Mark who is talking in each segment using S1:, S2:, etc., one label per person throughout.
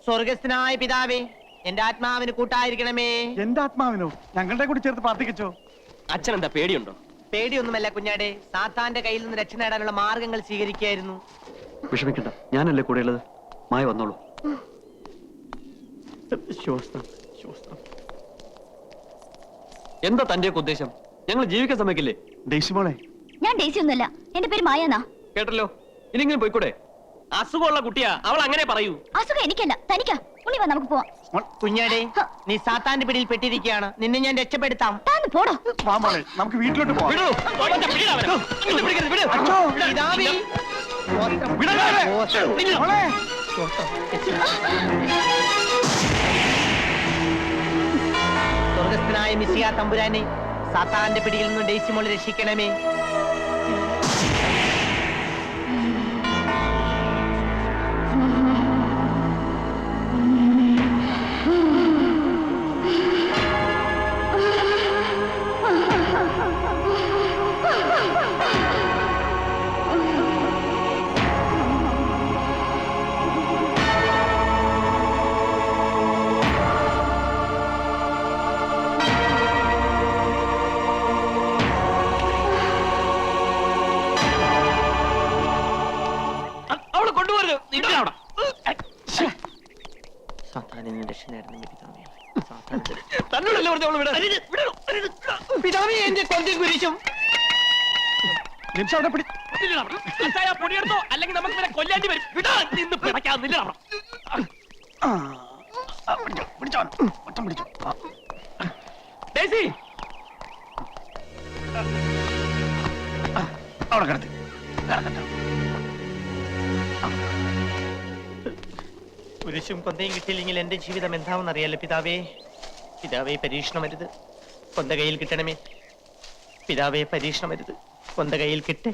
S1: സ്വർഗസ്ഥനായ പിതാവേ, എന്റെ ആത്മാവിന് കൂട്ടായിരിക്കണമേ.
S2: എന്റെ ആത്മാവിനോ? ഞങ്ങളുടെ കൂടി ചേർത്ത് പ്രാർത്ഥിക്കച്ചോ.
S3: അച്ഛൻ എന്താ പേടിയുണ്ടോ?
S1: പേടിയൊന്നുമല്ല കുഞ്ഞാടെ, സാത്താന്റെ കയ്യിൽ നിന്ന് രക്ഷ നേടാനുള്ള മാർഗങ്ങൾ സ്വീകരിക്കായിരുന്നു.
S3: വിഷമിക്കണ്ട, ഞാനല്ലേ കൂടെ ഉള്ളത്. മായ വന്നോളൂ. എന്താ തന്റെ ഉദ്ദേശം? ഞങ്ങൾ ജീവിക്കാൻ സമ്മതിക്കില്ലേ?
S2: ഡേയ്സി മോളെ,
S4: ഞാൻ ഡേയ്സി ഒന്നുമല്ല, എന്റെ പേര് മായന്നാ.
S3: കേട്ടല്ലോ, ഇനിങ്ങനെ പോയിക്കൂടെ? അസുഖമുള്ള കുട്ടിയാ, അവൾ അങ്ങനെ പറയൂ.
S4: അസുഖം എനിക്കല്ല, തനിക്കാ. ഉണ്ണി വാ, നമുക്ക് പോവാം.
S1: കുഞ്ഞാടെ, നീ സാത്താന്റെ പിടിയിൽ പെട്ടിരിക്കുകയാണ്. നിന്നെ ഞാൻ രക്ഷപ്പെടുത്താം.
S4: താന്ന് പോടോ.
S2: വാ മോളെ, നമുക്ക് വീട്ടിലോട്ട് പോവാം.
S1: പിതാവേ, സ്വർഗസ്ഥനായ മിശിഹാ തമ്പുരാനെ, സാത്താന്റെ പിടിയിൽ നിന്ന് ഡേയ്സി മോളെ രക്ഷിക്കണമേ. പിതാവേ, എന്റെ കൊന്തി കുരിശും.
S3: അല്ലെങ്കിൽ നമുക്ക് കൊല്ലാണ്ടി വരും.
S2: അവിടെ കിടത്തി.
S1: കുരിശും കൊന്തയും കിട്ടിയില്ലെങ്കിൽ എന്റെ ജീവിതം എന്താണെന്ന് അറിയാലോ പിതാവേ. പിതാവേ, പരീക്ഷണം വരുത്, കൊന്ത കയ്യിൽ കിട്ടണമേ. പിതാവേ, പരീക്ഷണം വരുത്, കൊന്ത കയ്യിൽ കിട്ടേ.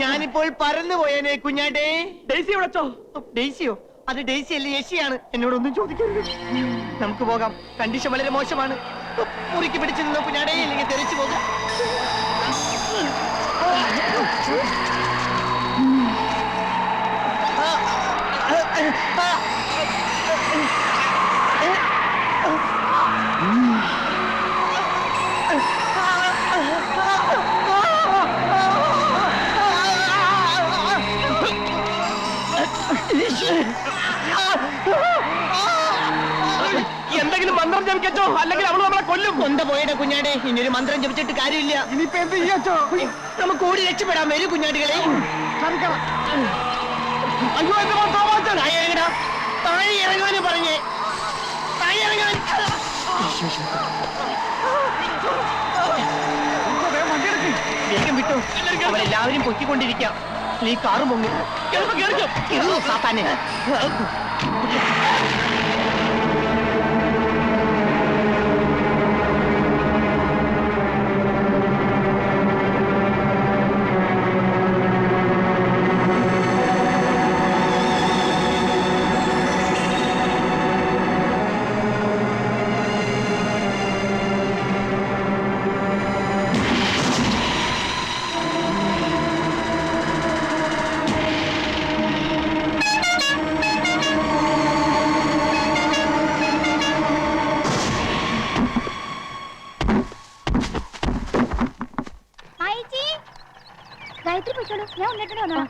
S1: ഞാനിപ്പോൾ പറന്നു പോയേനെ കുഞ്ഞാടേ.
S3: ഡേയ്സി വിളിച്ചോ?
S1: ഡേയ്സിയോ? അത് ഡേയ്സി അല്ലേ, യേശിയാണ്. എന്നോടൊന്നും ചോദിക്കരുത്, നമുക്ക് പോകാം. കണ്ടീഷൻ വളരെ മോശമാണ്. മുറിക്ക് പിടിച്ചു നിന്നോ കുഞ്ഞാടേ, ഇല്ലെങ്കിൽ തെറിച്ചു പോകാം.
S3: എന്തെങ്കിലും മന്ത്രം ജപിക്കച്ചോ, അല്ലെങ്കിൽ അവള് നമ്മളെ കൊല്ലും.
S1: കൊന്ത പോയുടെ കുഞ്ഞാടെ, ഇനിയൊരു മന്ത്രം ജപിച്ചിട്ട് കാര്യമില്ല.
S2: ഇനിയിപ്പോ എന്ത് ചെയ്യാച്ചോ?
S1: നമുക്ക് ഓടി രക്ഷപ്പെടാൻ വരൂ കുഞ്ഞാടികളെ.
S2: അയ്യോ, എന്റെ
S1: താഴെ ഇറങ്ങടാ, താഴെ ഇറങ്ങാന് പറഞ്ഞേ, താഴെ ഇറങ്ങാൻ. വേഗം വിട്ടു, അവരെല്ലാവരും പൊക്കിക്കൊണ്ടിരിക്കാം. ഈ കാറ് പൊങ്ങി. സാത്താനെ,
S4: ഞാൻ ഉണ്ണിട്ട് വന്നോ.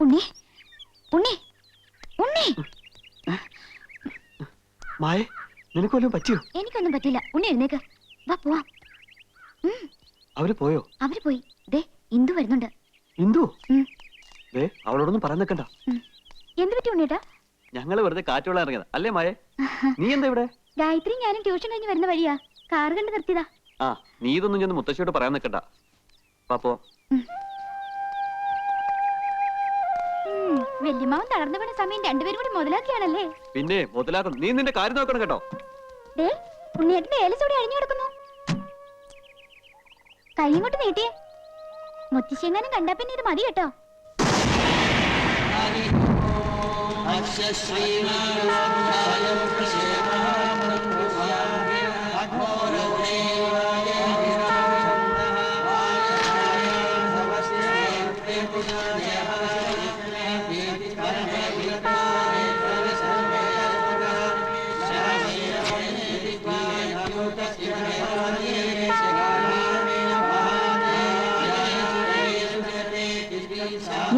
S4: ഉണ്ണി, ഉണ്ണി, ഉണ്ണി.
S3: മായ, നിനക്കൊല്ലും പറ്റിയോ?
S4: എനിക്കൊന്നും പറ്റില്ല. ഉണ്ണി എഴുന്നേക്ക്, വാ പോവാം.
S3: അവര് പോയോ?
S4: അവര് പോയി. ദേ ഇന്ദു വരുന്നുണ്ട്.
S3: ഇന്ദു? അവളോടൊന്നും പറയാൻ നിൽക്കണ്ട.
S4: എന്ത് പറ്റി ഉണ്ണിയേട്ടാ?
S3: ഞങ്ങള് വെറുതെ കാറ്റുള്ള ഇറങ്ങിയതാ അല്ലേ മായ? നീ എന്താ ഇവിടെ?
S4: ഗായത്രി ഞാനും ട്യൂഷൻ കഴിഞ്ഞ് വരുന്ന വഴിയാ, കാർ കണ്ട് നിർത്തിയതാ.
S3: ആ നീ ഇതൊന്നും ചെന്ന് മുത്തശ്ശിയോട് പറയാൻ നിൽക്കണ്ട പാപ്പോ.
S4: വല്യമാവൻ തളർന്നു വീണ സമയം രണ്ടുപേരും കൂടി മുതലാക്കിയാണല്ലേ?
S3: പിന്നെ മുതലാക്കണം. നീ നിന്റെ കാര്യം നോക്കണം കേട്ടോ.
S4: ദേ, ഉണ്ണിയേട്ടന്റെ ഏലസോടെ അഴിഞ്ഞു കിടക്കുന്നു. കൈയും കൊണ്ട് നീട്ടിയേ. മുത്തശ്ശിയെങ്ങാനും കണ്ടാ പിന്നെ ഇത് മതി കേട്ടോ.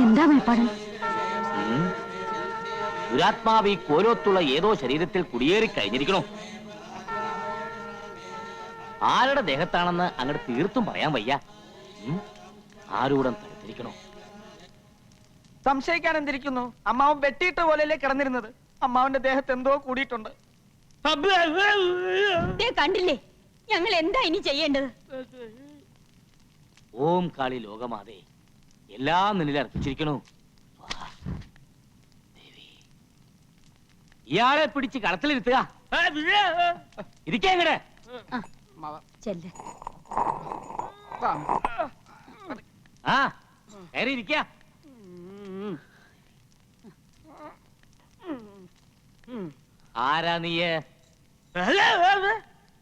S4: എന്താ മേപ്പാടൻ?
S5: ദുരാത്മാവ് ഈ കോലോത്തുള്ള ഏതോ ശരീരത്തിൽ കുടിയേറി കഴിഞ്ഞിരിക്കണോ? ആരുടെ ദേഹത്താണെന്ന് അങ്ങോട്ട് തീർത്തും പറയാൻ വയ്യ. ആരൂടം തടുത്തിരിക്കണോ?
S1: സംശയിക്കാൻ എന്തിരിക്കുന്നു? അമ്മാവൻ വെട്ടിയിട്ട പോലെയല്ലേ കിടന്നിരുന്നത്. അമ്മാവന്റെ ദേഹത്ത് എന്തോ കൂടിയിട്ടുണ്ട്.
S6: കണ്ടില്ലേ, ഞങ്ങൾ എന്താ ഇനി ചെയ്യേണ്ടത്?
S5: ഓം കാളി ലോകമാതേ, എല്ലാം നിന്നിൽ അർപ്പിച്ചിരിക്കണു. ഇയാളെ പിടിച്ച് കളത്തിലിരുത്തുക. ഇരിക്കേ ഇങ്ങടെ.
S6: ചെല്ല്.
S5: ആ കയറി ഇരിക്ക. ആരാ നീയ്?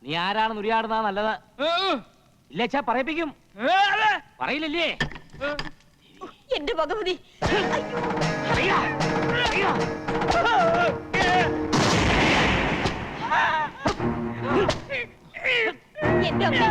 S5: നീ ആരാണെന്ന് ഉരിയാടുന്ന നല്ലത്. ഇല്ലച്ചാ പറയിപ്പിക്കും. പറയില്ലല്ലേ?
S6: എന്റെ ഭഗവതി, എന്റെ അമ്മേ.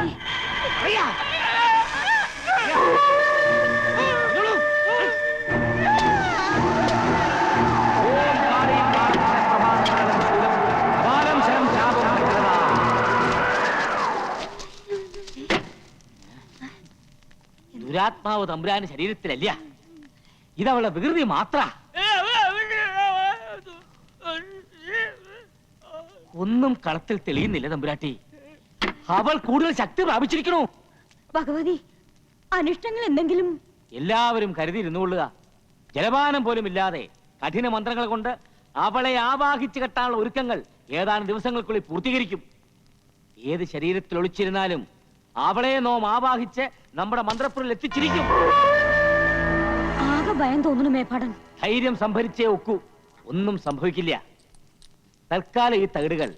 S5: ദുരാത്മാവ് തമ്പുരാന് ശരീരത്തിലല്ല, ഇതവളെ വികൃതി മാത്ര. ഒന്നും കളത്തിൽ തെളിയുന്നില്ല തമ്പുരാട്ടി. അവൾ കൂടുതൽ ശക്തി പ്രാപിച്ചിരിക്കണു.
S6: ഭഗവതി, അനിഷ്ടങ്ങൾ എന്തെങ്കിലും?
S5: എല്ലാവരും കരുതിയിരുന്നുകൊള്ളുക. ജലപാനം പോലും ഇല്ലാതെ കഠിന മന്ത്രങ്ങൾ കൊണ്ട് അവളെ ആവാഹിച്ചു കെട്ടാനുള്ള ഒരുക്കങ്ങൾ ഏതാനും ദിവസങ്ങൾക്കുള്ളിൽ പൂർത്തീകരിക്കും. ഏത് ശരീരത്തിൽ ഒളിച്ചിരുന്നാലും അവളെ നോം ആവാഹിച്ച് നമ്മുടെ മന്ത്രപ്പുരിൽ എത്തിച്ചിരിക്കും.
S6: ആകെ ഭയം തോന്നുന്നു മേപ്പാടൻ.
S5: ധൈര്യം സംഭരിച്ചേ ഒക്കൂ. ഒന്നും സംഭവിക്കില്ല. തൽക്കാലം ഈ തകിടുകൾ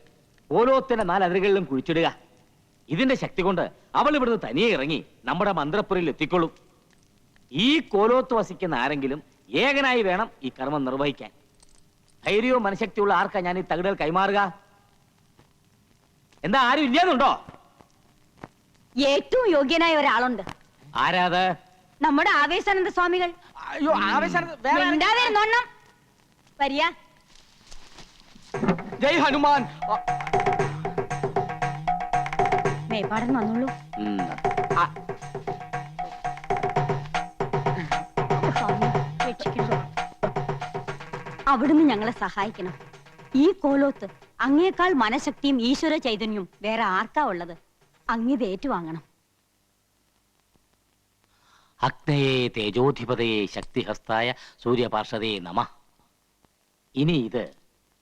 S5: ഓരോത്തിന്റെ 4 അതിരുകളിലും കുഴിച്ചിടുക. ഇതിന്റെ ശക്തി കൊണ്ട് അവൾ ഇവിടുന്ന് തനിയെ ഇറങ്ങി നമ്മുടെ മന്ത്രപ്പുരയിൽ എത്തിക്കൊള്ളും. ഈ കോലോത്ത് വസിക്കുന്ന ആരെങ്കിലും ഏകനായി വേണം ഈ കർമ്മം നിർവഹിക്കാൻ. ധൈര്യവും മനഃശക്തിയുള്ള ആർക്കാ ഞാൻ ഈ തകിടുകൾ കൈമാറുക? എന്താ ആരും ഇല്ലാന്നുണ്ടോ?
S6: ഏറ്റവും യോഗ്യനായ ഒരാളുണ്ട്.
S5: ആരാത്?
S6: നമ്മുടെ ആവേശാനന്ദ സ്വാമികൾ.
S1: അയ്യോ,
S6: മിണ്ടാതിരുന്നോണം. വരിയ.
S1: ജയ് ഹനുമാൻ.
S6: മേപ്പാടൻ വന്നോളൂ. സ്വാമി, രക്ഷിക്കണം. അവിടുന്ന് ഞങ്ങളെ സഹായിക്കണം. ഈ കോലോത്ത് അങ്ങേക്കാൾ മനഃശക്തിയും ഈശ്വര ചൈതന്യവും വേറെ ആർക്കാ ഉള്ളത്? അങ്ങിത് ഏറ്റുവാങ്ങണം.
S5: അഗ്നയേ തേജോധിപതയെ ശക്തിഹസ്തായ സൂര്യപാർഷദേ നമ. ഇനി ഇത്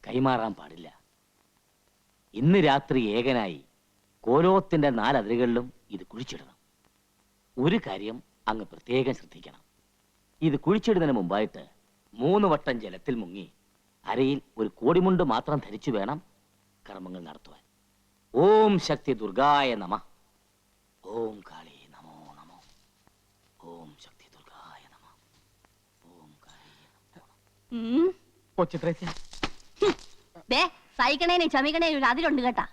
S5: കൈമാറാൻ പാടില്ല. ഇന്ന് രാത്രി ഏകനായി കോലോത്തിന്റെ 4 അതിരുകളിലും ഇത് കുഴിച്ചിടണം. ഒരു കാര്യം അങ്ങ് പ്രത്യേകം ശ്രദ്ധിക്കണം. ഇത് കുഴിച്ചിടുന്നതിന് മുമ്പായിട്ട് 3 വട്ടം ജലത്തിൽ മുങ്ങി അരയിൽ ഒരു കോടിമുണ്ട് മാത്രം ധരിച്ചു വേണം കർമ്മങ്ങൾ നടത്തുവാൻ. ഓം ശക്തി ദുർഗായ നമ. ഓം കാളി നമോ നമോ. ഓം ശക്തി ദുർഗായ നമ. ഓം കാളി നമോ.
S1: കൊച്ചു
S6: സഹിക്കണേനും ക്ഷമിക്കണേനും അതിലുണ്ട് കേട്ടാ.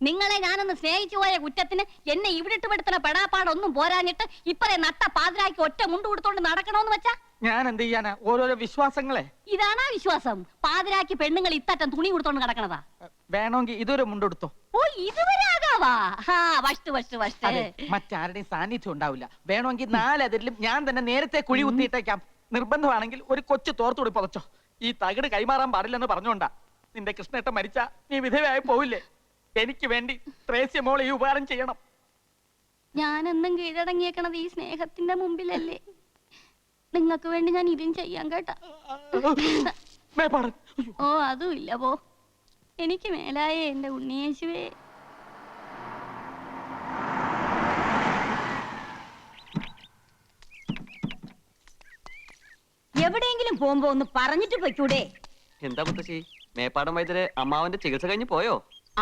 S6: നിങ്ങളെ ഞാനൊന്ന് സ്നേഹിച്ചു പോയ കുറ്റത്തിന് എന്നെ ഇവിടിട്ട് പെടുത്തുന്ന പെടാപ്പാടൊന്നും പോരാഞ്ഞിട്ട് ഇപ്പറേ നട്ട പാതിരാക്കി ഒറ്റ മുണ്ട് കൊടുത്തോണ്ട് നടക്കണോന്ന് വെച്ചാ
S1: ഞാൻ എന്ത് ചെയ്യാനാ? ഓരോരോ വിശ്വാസങ്ങളെ.
S6: ഇതാണാ വിശ്വാസം? പാതിരാക്കി പെണ്ണുങ്ങൾ ഇത്തറ്റം തുണി കൊടുത്തോണ്ട് കിടക്കണതാ.
S1: വേണമെങ്കിൽ ഇതൊരു മുണ്ടെടുത്തോ.
S6: ഓ, ഇതുവരെ ആകാവാ. വഷ്ട് വഷ്ട് വഷ്ട്.
S1: മറ്റാരുടെയും സാന്നിധ്യം ഉണ്ടാവില്ല. വേണമെങ്കിൽ 4 അതിരിലും ഞാൻ തന്നെ നേരത്തെ കുഴി കുത്തിയിട്ടേക്കാം. നിർബന്ധമാണെങ്കിൽ ഒരു കൊച്ചു തോർത്തുകൂടി പുതച്ചോ. ഈ തകിട് കൈമാറാൻ പാടില്ലെന്ന് പറഞ്ഞോണ്ടാ. നിന്റെ കൃഷ്ണേട്ടൻ മരിച്ച നീ വിധവയായി പോവില്ലേ? എനിക്ക് വേണ്ടി ത്രേസ്യമോളെ ഈ ഉപകാരം ചെയ്യണം.
S6: ഞാനെന്നും കീഴടങ്ങിയേക്കണത് ഈ സ്നേഹത്തിന്റെ മുമ്പിലല്ലേ. നിങ്ങൾക്ക് വേണ്ടി ഞാൻ ഇതും ചെയ്യാൻ കേട്ടാ. ഓ അതും ഇല്ല പോ. എനിക്ക് മേലായേ എന്റെ ഉണ്ണിയേശുവേ.
S7: എവിടെയെങ്കിലും പോകുമ്പോ ഒന്ന് പറഞ്ഞിട്ട് പൊയ്ക്കൂടെ?
S3: എന്താ മുത്തശ്ശി, മേപ്പാടം വൈദ്യര് അമ്മാവന്റെ ചികിത്സ കഴിഞ്ഞ് പോയോ?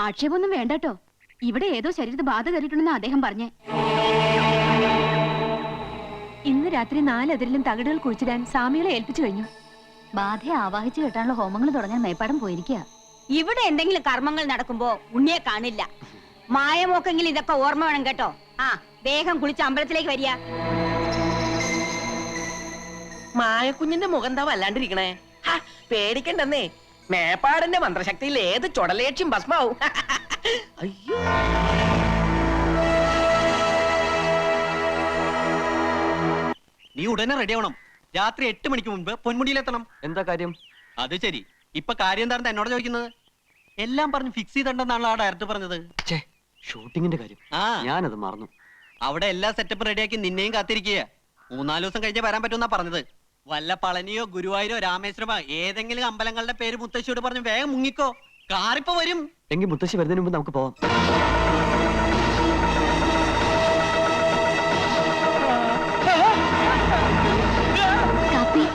S4: ആക്ഷേപമൊന്നും വേണ്ടട്ടോ. ഇവിടെ ഏതോ ശരീരത്ത് ബാധ കയറിയിട്ടുണ്ടെന്ന് അദ്ദേഹം പറഞ്ഞേ. ഇന്ന് രാത്രി 4 അതിരിലും തകിടുകൾ കുഴിച്ചിടാൻ സാമികളെ ഏൽപ്പിച്ചു കഴിഞ്ഞു.
S6: ബാധയെ ആവാഹിച്ചു കെട്ടാനുള്ള ഹോമങ്ങൾ തുടങ്ങാൻ മേപ്പാടം പോയിരിക്കുക.
S7: ഇവിടെ എന്തെങ്കിലും കർമ്മങ്ങൾ നടക്കുമ്പോ ഉണ്ണിയെ കാണില്ല. മായമോക്കെങ്കിലും ഇതൊക്കെ ഓർമ്മ വേണം കേട്ടോ. ആ വേഗം കുളിച്ച് അമ്പലത്തിലേക്ക് വരിക.
S8: മായക്കുഞ്ഞിന്റെ മുഖം എന്താ വല്ലാണ്ടിരിക്കണേ? പേടിക്കണ്ടെന്നേ, മേപ്പാടിന്റെ മന്ത്രശക്തിയിൽ ഏത് ചുടലേക്ഷ്യം ഭസ്മാവും. അയ്യോ,
S3: നീ ഉടനെ റെഡി ആവണം. രാത്രി 8 മണിക്ക് മുൻപ് പൊന്മുടിയിലെത്തണം. എന്താ കാര്യം? അത് ശരി, ഇപ്പൊ കാര്യം എന്താണെന്ന് എന്നോട് ചോദിക്കുന്നത്? എല്ലാം പറഞ്ഞ് ഫിക്സ് ചെയ്തിട്ടുണ്ടെന്നാണല്ലോ ആ ഡയറക്ടർ പറഞ്ഞത്.
S9: ഷൂട്ടിങ്ങിന്റെ കാര്യം ഞാനത് മറന്നു.
S3: അവിടെ എല്ലാ സെറ്റപ്പ് റെഡിയാക്കി നിന്നെയും കാത്തിരിക്കുക. 3-4 ദിവസം കഴിഞ്ഞ് വരാൻ പറ്റുമെന്നാ പറഞ്ഞത്. വല്ല പളനിയോ ഗുരുവായൂരോ രാമേശ്വരമോ ഏതെങ്കിലും അമ്പലങ്ങളുടെ പേര് മുത്തശ്ശിയോട് പറഞ്ഞു വേഗം മുങ്ങിക്കോ. കാറിപ്പോ വരും.
S9: എങ്കിൽ മുത്തശ്ശി വരുന്നതിന് മുമ്പ് നമുക്ക് പോവാം.
S4: കാപ്പി.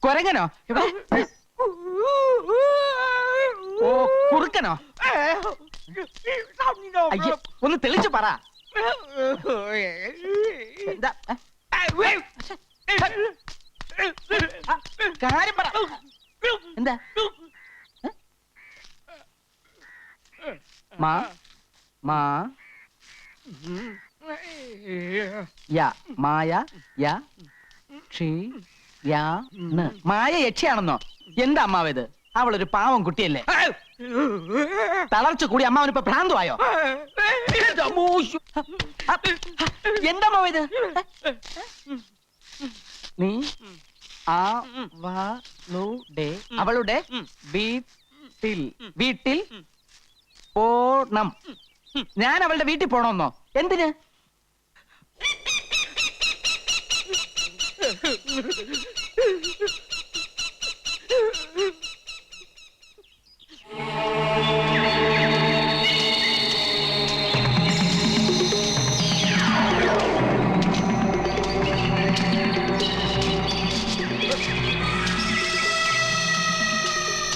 S8: കൊരങ്ങനോ? ഓ, കുറുക്കനോ? അയ്യോ, ഒന്ന് തെളിച്ചു പറ. എന്താ കാര്യം പറ. എന്താ മാ മാ യാ മായ യാ ക്ഷീ യാ ന്. മായ യക്ഷിയാണെന്നോ? എന്താ അമ്മാവേത്? അവളൊരു പാവം കുട്ടിയല്ലേ? തളർച്ച കൂടി അമ്മാവനിപ്പോ ഭ്രാന്തമായോ? എന്താ അമ്മാവേത്? നീ അവളുടെ വീട്ടിൽ വീട്ടിൽ പോണം. ഞാൻ അവളുടെ വീട്ടിൽ പോണമെന്നോ? എന്തിന്?